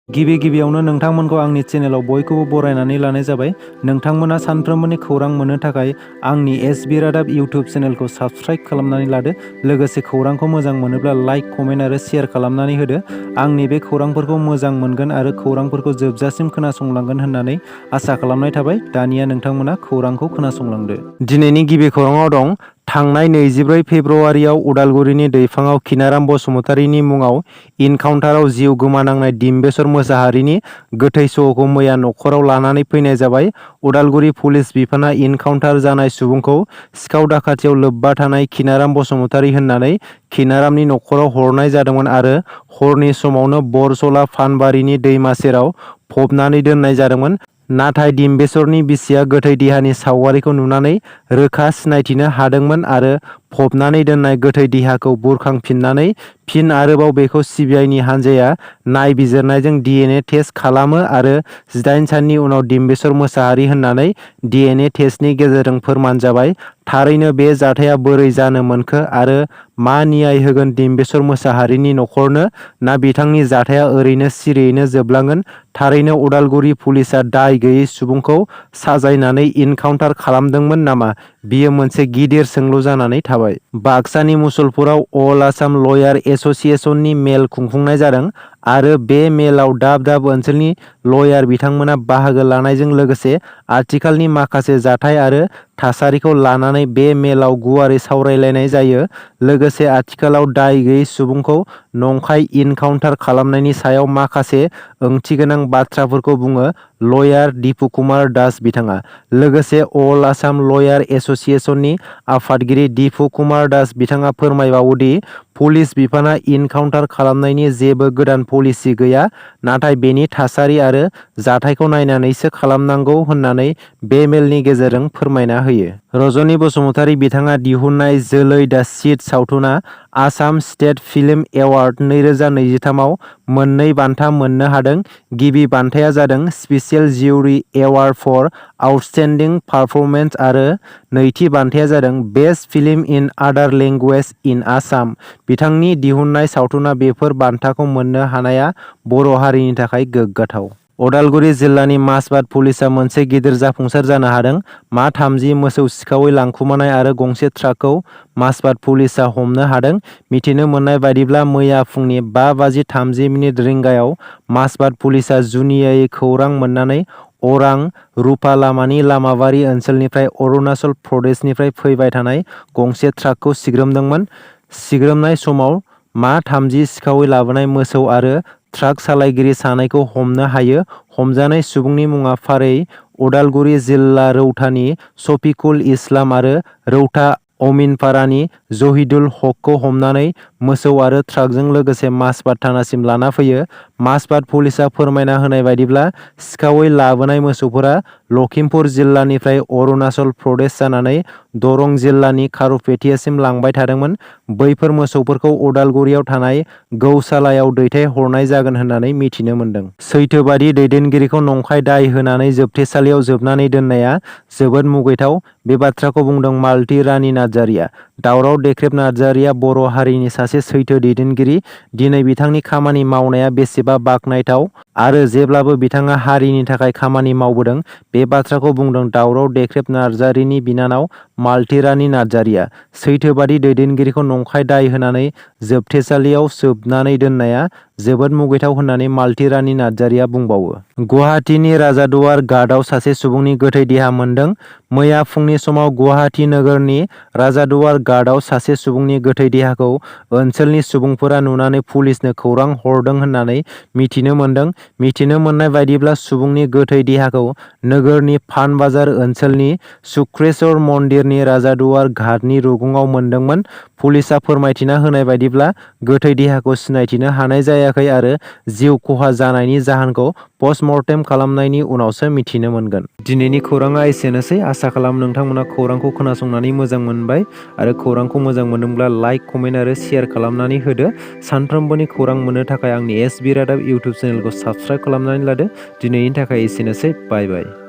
गिबियावनो नोंथांमोनखौ आंनि चेनेलाव बयखौबो बरायनानै लानाय जाबाय। नोंथांमोना सानफ्रोमबोनि खौरां मोननो थाखाय आंनि एसबि रादाब इउटिउब चेनेलखौ साबस्क्राइब खालामनानै लादो। लोगोसे खौरांखौ मोजां मोनोब्ला लाइक, कमेन्ट आरो शेयार खालामनानै होदो। आंनि बे खौरांफोरखौ मोजां मोनगोन आरो खौरांफोरखौ जोबजासिम खोनासंलांगोन होननानै आसा खालामनाय थाबाय। दानिया नोंथांमोना खौरांखौ खोनासंलांदो। दिनैनि गिबि खौराङाव दं। थांनाय 24 फेब्रुआरियाव उदालगुरिनि दैफाङाव खिनाराम बसुमतारीनि मुङाव इनकाउन्टाराव जिउ गोमानांनाय दिम्बेश्वर मोसाहारिनि गोथै सह'खौ मैया न'खराव लानानै फैनाय जाबाय। उदालगुरि पुलिस बिफाना इनकाउन्टार जानाय सुबुंखौ सिखाव दाखाथियाव लोब्बा थानाय खिनाराम बसुमतारी होननानै खिनारामनि न'खराव हरनाय जादोंमोन आरो हरनि समावनो बरसला फानबारिनि दैमा सेराव फबनानै दोननाय जादोंमोन। नाथाय दिम्बेश्वरनि बिसिया गोथै देहानि सावगारिखौ नुनानै रोखा सिनायथिनो हादोंमोन आरो फबनानै दोननाय गोथै देहाखौ बुरखांफिननानै फिन आरोबाव बेखौ सिबिआइनि हान्जाया नायबिजिरनायजों डिएनए टेस्ट खालामो आरो 18 साननि उनाव दिम्बेश्वर मोसाहारि होननानै डिएनए टेस्टनि गेजेरजों फोरमान जाबाय। थारैनो बे जाथाया बोरै जानो मोनखो आरो मा न्याय होगोन दिम्बेश्वर मोसाहारिनि न'खरनो, ना बिथांनि जाथाया ओरैनो सिरियैनो जोबलांगोन? थारैनो उदालगुरि पुलिसआ दाय गैयै सुबुंखौ साजायनानै इनकाउन्टार खालामदोंमोन नामा? बियो मोनसे गिदिर सोंलु जानानै थाबाय। बाक्सानि मुसलपुराव अल आसाम लयार एस'सिएशननि मेल खुंफुंनाय जादों आरो बे मेलाव दाब दाब ओनसोलनि लयार बिथांमोना बाहागो लानायजों लोगोसे आथिखालनि माखासे जाथाय आरो थासारिखौ लानानै बे मेलाव गुवारै सावरायलायनाय जायो। लोगोसे आथिखालाव दाय गैयै सुबुंखौ नंखाय इनकाउन्टार खालामनायनि सायाव माखासे ओंथिगोनां बाथ्राफोरखौ बुङो लयार दिपु कुमार दास बिथाङा। लोगोसे अल आसाम लयार एस'सिएशननि आफादगिरि दिपु कुमार दास बिथाङा फोरमायबावो दि पुलिस बिफाना इनकाउन्टार खालामनायनि जेबो गोदान पलिसि गैया, नाथाय बेनि थासारि आरो जाथायखौ नायनानैसो खालामनांगौ होननानै बे मेलनि गेजेरजों फोरमायना होयो। रजनी बसुमतारी बिथाङा दिहुननाय जोलै दा सीड सावथुना आसाम स्टेट फिल्म एवार्ड 2023 आव मोननै बान्था मोननो हादों। गिबि बान्थाया जादों special jury award four आउटस्टेन्डिं performance आरो नैथि बान्थाया जादों बेस्ट फिल्म इन आदार लेंगुवेज इन आसाम। बिथांनि दिहुननाय सावथुना बेफोर बान्थाखौ मोननो हानाया बर' हारिनि थाखाय गोग्गाथाव। उदालगुरि जिल्लानि माजबाद पुलिसआ मोनसे गिदिर जाफुंसार जानो हादों। मा 30 मोसौ सिखावै लांखुमानाय आरो गंसे ट्राकखौ माजबाद पुलिसआ हमनो हादों। मिथिनो मोननाय बायदिब्ला मैया फुंनि 5:30 रिंगायाव माजबाद पुलिसआ जुनियायै खौरां मोननानै अरां रुपालामानि लामाबारि ओनसोलनिफ्राय अरुणाचल प्रदेशनिफ्राय फैबाय थानाय गंसे ट्राकखौ सिग्रोमदोंमोन। सिग्रोमनाय समाव मा 30 सिखावै लाबोनाय मोसौ आरो ट्राक सालायगिरि सानैखौ हमनो हायो। हमजानाय सुबुंनि मुङा फारियै उदालगुरि जिल्ला रौतानि शफिकुल इस्लाम आरो रौता अमिनपारानि जहिदुल हकखौ हमनानै मोसौ आरो ट्राकजों लोगोसे माजबाद थानासिम लाना फैयो। माजबाद पुलिसआ फोरमायना होनाय बायदिब्ला सिखावै लाबोनाय मोसौफोरा लखिमपुर जिल्लानिफ्राय अरुणाचल प्रदेश जानानै दरं जिल्लानि खारुपेटियासिम लांबाय थादोंमोन। बैफोर मोसौफोरखौ उदालगुरियाव थानाय गौशालायाव दैथायहरनाय जागोन होननानै मिथिनो मोन्दों। सैथोबादि दैदेनगिरिखौ नंखाय दाय होनानै जोबथेसालियाव जोबनानै दोननाया जोबोद मुगैथाव। बे बाथ्राखौ बुंदों मालती रानी नार्जारिया। दावराव देख्रेब नार्जारिया बर' हारिनि सासे सैथो दैदेनगिरि। दिनै बिथांनि खामानि मावनाया बेसेबा बाखनायथाव आरो जेब्लाबो बिथाङा हारिनि थाखाय खामानि मावबोदों। बे बाथ्राखौ बुंदों दावराव देख्रेब नार्जारिनि बिनानाव मालती रानी नार्जारिया। सैथोबादि दैदेनगिरिखौ नंखाय दाय होनानै जोबथेसालियाव सोबनानै दोननाया जोबोद मुगैथाव होननानै मालती रानी नार्जारिया बुंबावो। गुवाहाटीनि राजादुवार घाटआव सासे सुबुंनि गोथै देहा मोनदों। मैया फुंनि समाव गुवाहाटी नोगोरनि राजादुवार घाटआव सासे सुबुंनि गोथै देहाखौ ओनसोलनि सुबुंफोरा नुनानै पुलिसनो खौरां हरदों होननानै मिथिनो मोन्दों। मिथिनो मोननाय बायदिब्ला सुबुंनि गोथै देहाखौ नोगोरनि फानबाजार ओनसोलनि शुक्रेश्वर मन्दिरनि राजादुवार घाटनि रुगुङाव मोनदोंमोन। पुलिसआ फोरमायथिना होनाय बायदिब्ला गोथै देहाखौ सिनायथिनो हानाय जायाखै आरो जिउ खहा जानायनि जाहोनखौ पस्टमर्टेम खालामनायनि उनावसो मिथिनो मोनगोन। दिनैनि खौराङा एसेनोसै। आसा खालामो नोंथांमोना खौरांखौ खोनासंनानै मोजां मोनबाय आरो खौरांखौ मोजां मोनदोंब्ला लाइक, कमेन्ट आरो शेयार खालामनानै होदो। सानफ्रोमबोनि खौरां मोननो थाखाय आंनि एसबि रादाब इउटिउब चेनेलखौ साबस्क्राइब खालामनानै लादो। दिनैनि थाखाय एसेनोसै। बाय बाय।